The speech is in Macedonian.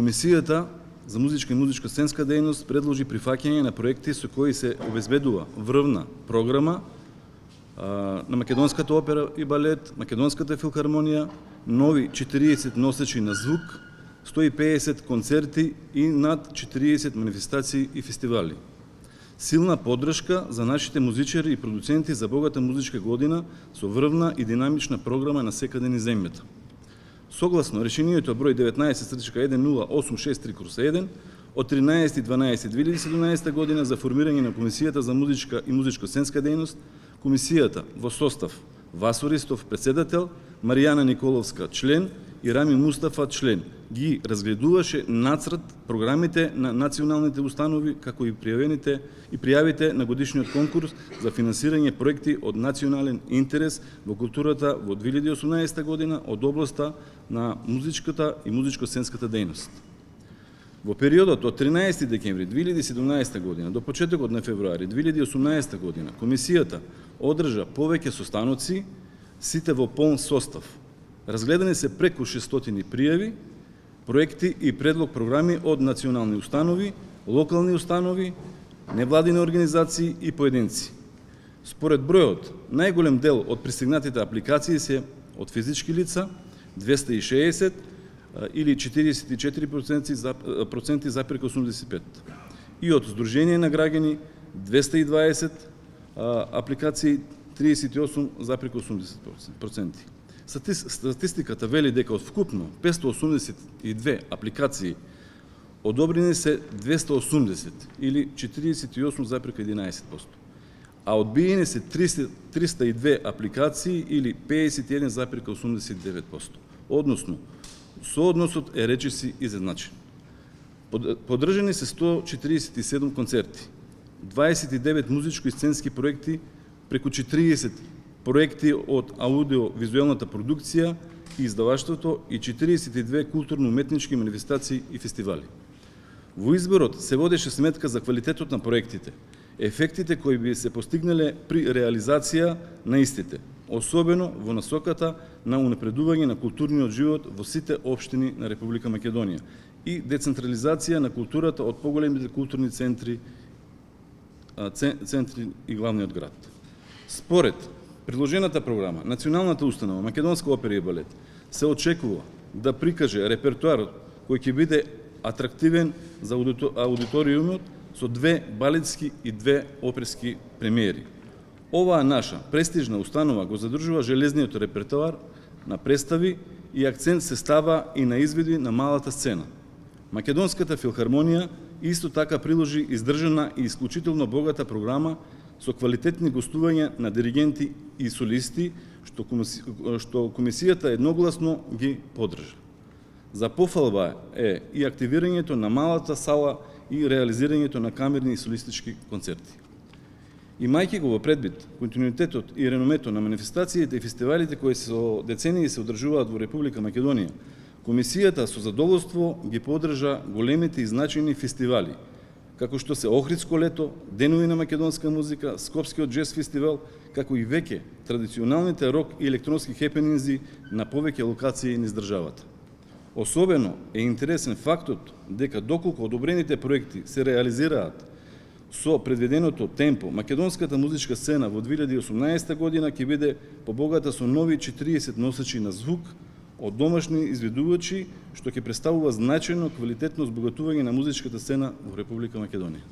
Комисијата за музичка и музичко-сценска дејност предложи прифаќање на проекти со кои се обезбедува врвна програма на Македонската опера и балет, Македонската филхармонија, нови 40 носечи на звук, 150 концерти и над 40 манифестации и фестивали. Силна поддршка за нашите музичари и продуценти за богата музичка година со врвна и динамична програма на секаде низ земјата. Согласно решението број 19.10.863/1 од 13.12.2017 година за формирање на Комисијата за музичка и музичко-сценска дејност, Комисијата во состав Васо Ристов председател, Маријана Николовска член и Рами Мустафа член ги разгледуваше нацрт програмите на националните установи како и пријавите на годишниот конкурс за финансирање проекти од национален интерес во културата во 2018 година од областа на музичката и музичко-сценската дејност. Во периодот од 13 декември 2017 година до почетокот на февруари 2018 година Комисијата одржа повеќе состаноци, сите во полн состав. Разгледани се преку 600 пријави, проекти и предлог програми од национални установи, локални установи, невладини организации и поединци. Според бројот, најголем дел од пристигнатите апликации се од физички лица, 260 или 44,85%, и од Сдружение на граѓани 220 апликации, 38,80%. Статистиката вели дека од вкупно 582 апликации одобрени се 280 или 48,11%, а одбиени се 302 апликации или 51,89%. Односно, соодносот е речиси изедначен. Поддржани се 147 концерти, 29 музичко и сценски проекти, преку 40 проекти од аудио-визуелната продукција и издаваштвото и 42 културно-уметнички манифестации и фестивали. Во изборот се водеше сметка за квалитетот на проектите, ефектите кои би се постигнале при реализација на истите, особено во насоката на унапредување на културниот живот во сите општини на Република Македонија и децентрализација на културата од поголемите културни центри и главниот град. Според предложената програма, Националната установа Македонска опера и балет се очекува да прикаже репертоарот кој ќе биде атрактивен за аудиториумот со 2 балетски и 2 оперски премиери. Оваа наша престижна установа го задржува железниот репертоар на представи и акцент се става и на изведи на малата сцена. Македонската филхармонија исто така приложи издржана и исклучително богата програма со квалитетни гостувања на диригенти и солисти, што Комисијата едногласно ги поддржа. За пофалба е и активирањето на малата сала и реализирањето на камерни и солистички концерти. Имајќи го во предвид континуитетот и реномето на манифестациите и фестивалите кои со децении се одржуваат во Република Македонија, Комисијата со задоволство ги поддржа големите и значајни фестивали, како што се Охридско лето, Денови на македонска музика, Скопскиот джез фестивал, како и веќе традиционалните рок и електронски хепенинзи на повеќе локации низ државата. Особено е интересен фактот дека доколку одобрените проекти се реализираат со предвиденото темпо, македонската музичка сцена во 2018 година ќе биде побогата со нови 40 носечи на звук од домашни изведувачи, што ќе представува значајно квалитетно збогатување на музичката сцена во Република Македонија.